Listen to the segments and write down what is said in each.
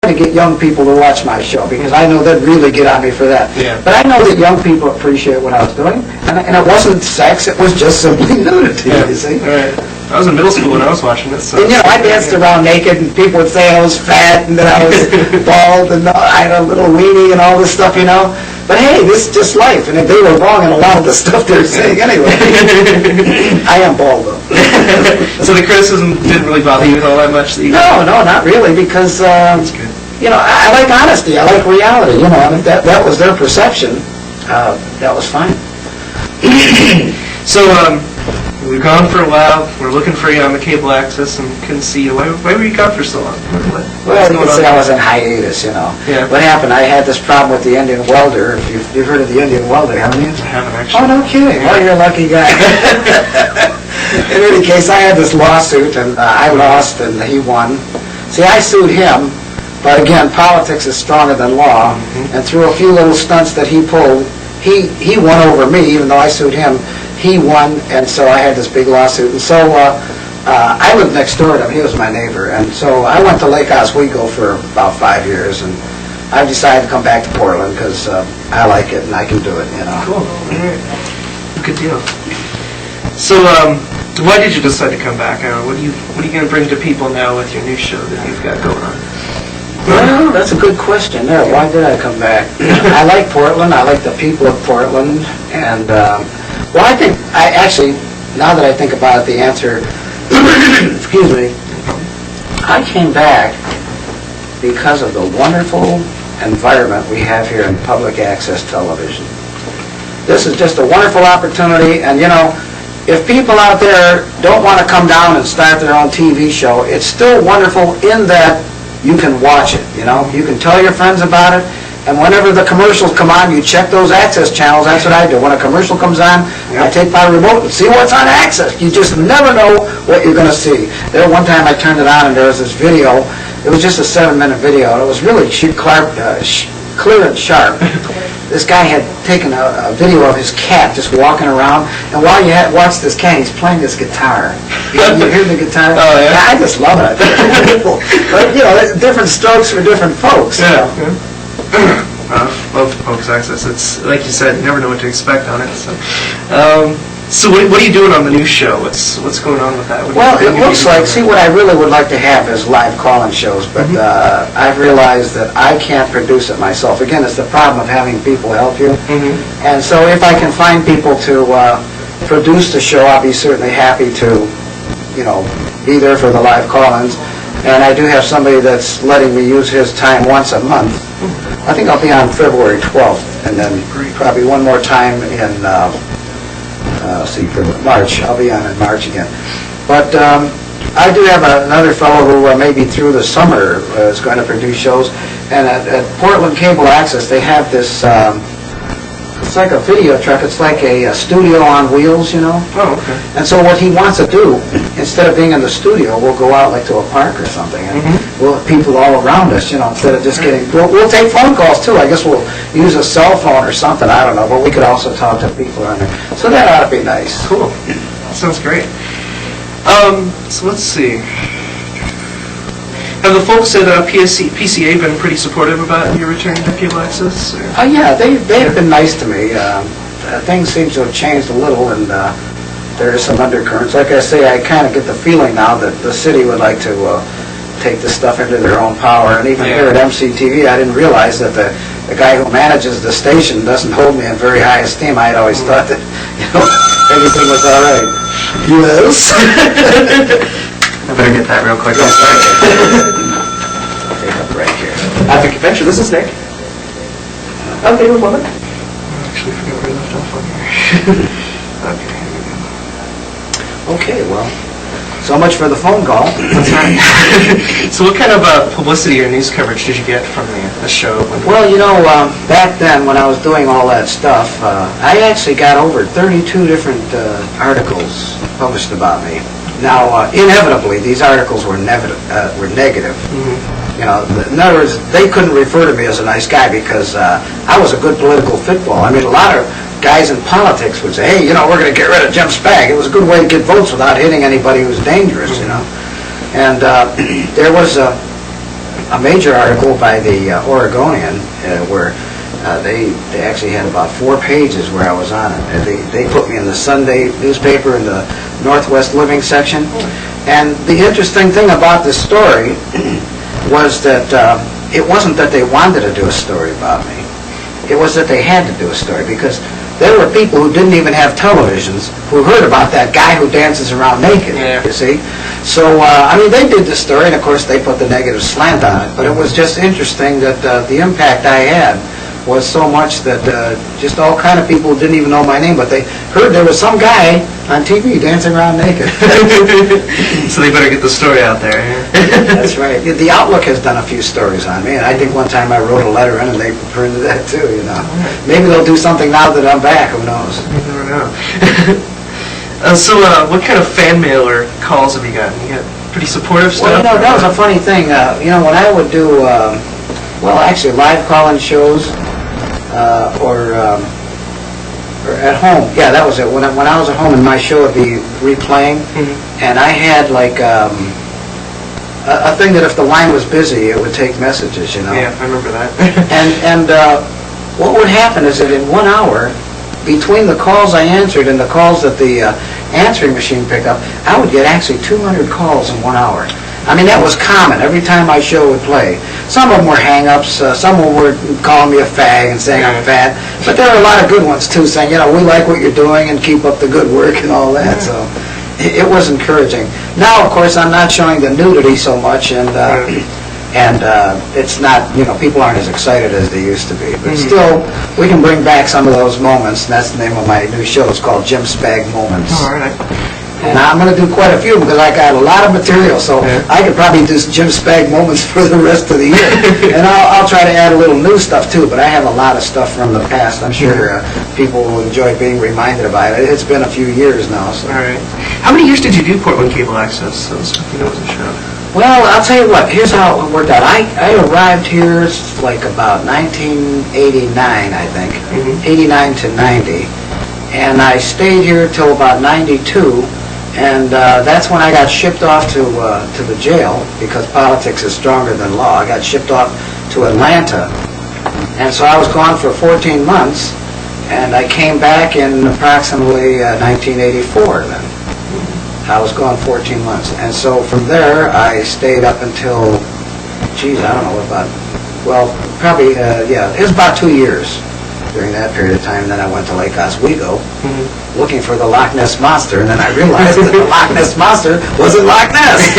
to get young people to watch my show because I know they'd really get on me for that. Yeah. But I know that young people appreciate what I was doing, and it wasn't sex, it was just simply nudity, you see. Right. I was in middle school when I was watching it, so... And, you know, I danced around naked, and people would say I was fat, and that I was bald, and I had a little weenie, and all this stuff, you know. But hey, this is just life, and if they were wrong in a lot of the stuff they're saying anyway. I am bald, though. So the criticism didn't really bother you all that much? No, not really, because, That's good. you know, I like honesty, I like reality, you know, and if that was their perception, that was fine. So, we've gone for a while. We're looking for you on the cable access and couldn't see you. Why were you gone for so long? Well, you could say I was in hiatus, you know. Yeah. What happened, I had this problem with the Indian welder. You've heard of the Indian welder, haven't you? I haven't actually. Oh, no kidding. Well, you're a lucky guy. In any case, I had this lawsuit, and I lost, and he won. See, I sued him, but again, politics is stronger than law, and through a few little stunts that he pulled, he won over me, even though I sued him. He won, and so I had this big lawsuit. And so I lived next door to him. He was my neighbor. And so I went to Lake Oswego for about 5 years, and I decided to come back to Portland because I like it and I can do it, you know. Cool. All right. Good deal. So, why did you decide to come back? What are you going to bring to people now with your new show that you've got going on? Well, that's a good question there. Why did I come back? I like Portland. I like the people of Portland. And, well, I think, now that I think about it, the answer, excuse me, I came back because of the wonderful environment we have here in public access television. This is just a wonderful opportunity, and, you know, if people out there don't want to come down and start their own TV show, it's still wonderful in that you can watch it, you know. You can tell your friends about it, and whenever the commercials come on, you check those access channels. That's what I do. When a commercial comes on, I take my remote and see what's on access. You just never know what you're going to see. There, one time I turned it on, and there was this video. It was just a 7-minute video, and it was really clear and sharp. This guy had taken a video of his cat just walking around, and while you watch this cat, he's playing this guitar. You hear the guitar? Oh, yeah? I just love it. I think it's wonderful. But, you know, different strokes for different folks. Yeah. You know? Love Focus Access. It's, like you said, you never know what to expect on it. So what are you doing on the new show? What's going on with that? Well, it looks like, see, what I really would like to have is live call-in shows, but I've realized that I can't produce it myself. Again, it's the problem of having people help you. And so if I can find people to produce the show, I'll be certainly happy to, you know, be there for the live call-ins. And I do have somebody that's letting me use his time once a month. I think I'll be on February 12th, and then probably one more time in for March. I'll be on in March again. But I do have another fellow who maybe through the summer is going to produce shows. And at Portland Cable Access, they have this, it's like a video truck. It's like a studio on wheels, you know. Oh, okay. And so what he wants to do, instead of being in the studio, we'll go out like to a park or something, and we'll have people all around us, you know, instead of just getting, we'll take phone calls too. I guess we'll use a cell phone or something, I don't know, but we could also talk to people on there. So that ought to be nice. Cool. Sounds great. So let's see. Have the folks at PCA been pretty supportive about your return to cable access? Yeah, they've been nice to me. Things seem to have changed a little, and there are some undercurrents. Like I say, I kind of get the feeling now that the city would like to take this stuff into their own power. And even here at MCTV, I didn't realize that the guy who manages the station doesn't hold me in very high esteem. I had always thought that, you know, everything was all right. Yes. I better get that real quick. Take a break here. At the convention, this is Nick. Okay, one moment. Actually, I forgot where I left off on here. Okay, here we go. Okay, well, so much for the phone call. That's right. So what kind of publicity or news coverage did you get from the show? Well, you know, back then when I was doing all that stuff, I actually got over 32 different articles published about me. Now, inevitably, these articles were negative. You know, in other words, they couldn't refer to me as a nice guy because I was a good political football. I mean, a lot of guys in politics would say, hey, you know, we're going to get rid of Jim Spagg. It was a good way to get votes without hitting anybody who's dangerous, you know. And there was a major article by the Oregonian where they actually had about 4 pages where I was on it. And they put me in the Sunday newspaper in the Northwest Living section. And the interesting thing about this story was that it wasn't that they wanted to do a story about me. It was that they had to do a story, because there were people who didn't even have televisions who heard about that guy who dances around naked, you see. So, I mean, they did the story, and of course they put the negative slant on it, but it was just interesting that the impact I had was so much that just all kind of people who didn't even know my name, but they heard there was some guy on TV dancing around naked. So they better get the story out there. That's right. The Outlook has done a few stories on me, and I think one time I wrote a letter in and they printed that too, you know. Maybe they'll do something now that I'm back, who knows. You never know. So what kind of fan mail or calls have you gotten? You got pretty supportive stuff? Well, you know, that was a funny thing. You know, when I would do, well, actually live call-in shows, or at home. Yeah, that was it. When I was at home and my show would be replaying, and I had like a thing that if the line was busy, it would take messages, you know. Yeah, I remember that. and what would happen is that in 1 hour, between the calls I answered and the calls that the answering machine picked up, I would get actually 200 calls in 1 hour. I mean, that was common every time my show would play. Some of them were hang-ups, some of them were calling me a fag and saying I'm fat, but there were a lot of good ones too, saying, you know, we like what you're doing and keep up the good work and all that, so it was encouraging. Now, of course, I'm not showing the nudity so much, and it's not, you know, people aren't as excited as they used to be, but still, we can bring back some of those moments, and that's the name of my new show. It's called Jim Spagg Moments. All right. And I'm going to do quite a few because I got a lot of material, so I could probably do Jim Spagg moments for the rest of the year. And I'll try to add a little new stuff too, but I have a lot of stuff from the past. I'm sure people will enjoy being reminded about it. It's been a few years now. So. All right. How many years did you do Portland Cable Access? That was, you know, it was a show. Well, I'll tell you what, here's how it worked out. I arrived here like about 1989, I think, 89 to 90. And I stayed here till about 92. And that's when I got shipped off to the jail, because politics is stronger than law. I got shipped off to Atlanta, and so I was gone for 14 months, and I came back in approximately 1984 then. I was gone 14 months, and so from there I stayed up until, geez, I don't know, about, well, probably, yeah, it was about 2 years during that period of time. Then I went to Lake Oswego looking for the Loch Ness Monster, and then I realized that the Loch Ness Monster wasn't Loch Ness.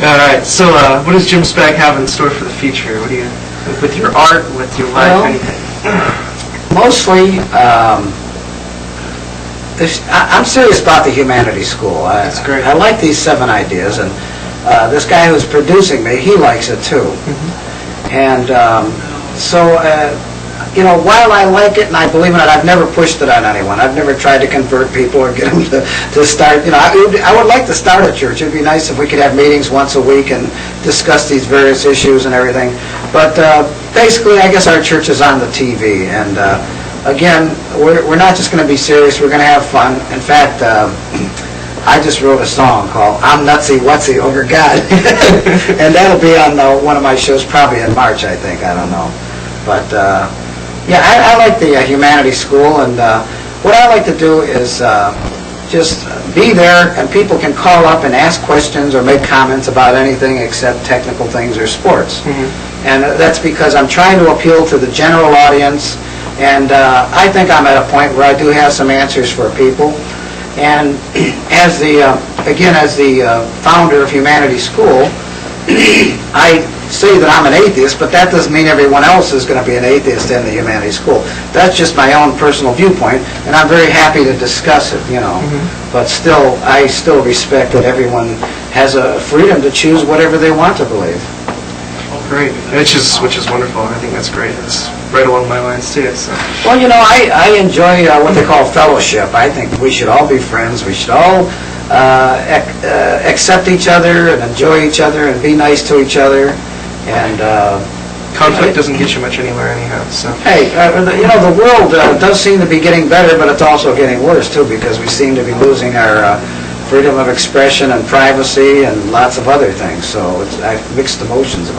All right, so what does Jim Spagg have in store for the future? What do you, with your art, with your life, Well, anything? Mostly, I'm serious about the Humanities School. That's great. I like these 7 ideas, and this guy who's producing me, he likes it too. And so, you know, while I like it and I believe in it, I've never pushed it on anyone. I've never tried to convert people or get them to start, you know, I would like to start a church. It would be nice if we could have meetings once a week and discuss these various issues and everything. But basically, I guess our church is on the TV. And again, we're not just going to be serious, we're going to have fun. In fact, I just wrote a song called I'm Nutsy Wutsy Over God. And that'll be on one of my shows probably in March, I think. I don't know. But, yeah, I like the Humanities School, and what I like to do is just be there, and people can call up and ask questions or make comments about anything except technical things or sports. And that's because I'm trying to appeal to the general audience, and I think I'm at a point where I do have some answers for people. And as the, again, as the founder of Humanities School, I say that I'm an atheist, but that doesn't mean everyone else is going to be an atheist in the Humanities School. That's just my own personal viewpoint, and I'm very happy to discuss it, you know. But still, I still respect that everyone has a freedom to choose whatever they want to believe. Great, which is wonderful. I think that's great. It's right along my lines too. So. Well, you know, I enjoy what they call fellowship. I think we should all be friends. We should all accept each other and enjoy each other and be nice to each other. And conflict doesn't get you much anywhere anyhow. So. Hey, you know, the world does seem to be getting better, but it's also getting worse too, because we seem to be losing our freedom of expression and privacy and lots of other things. So I have mixed emotions about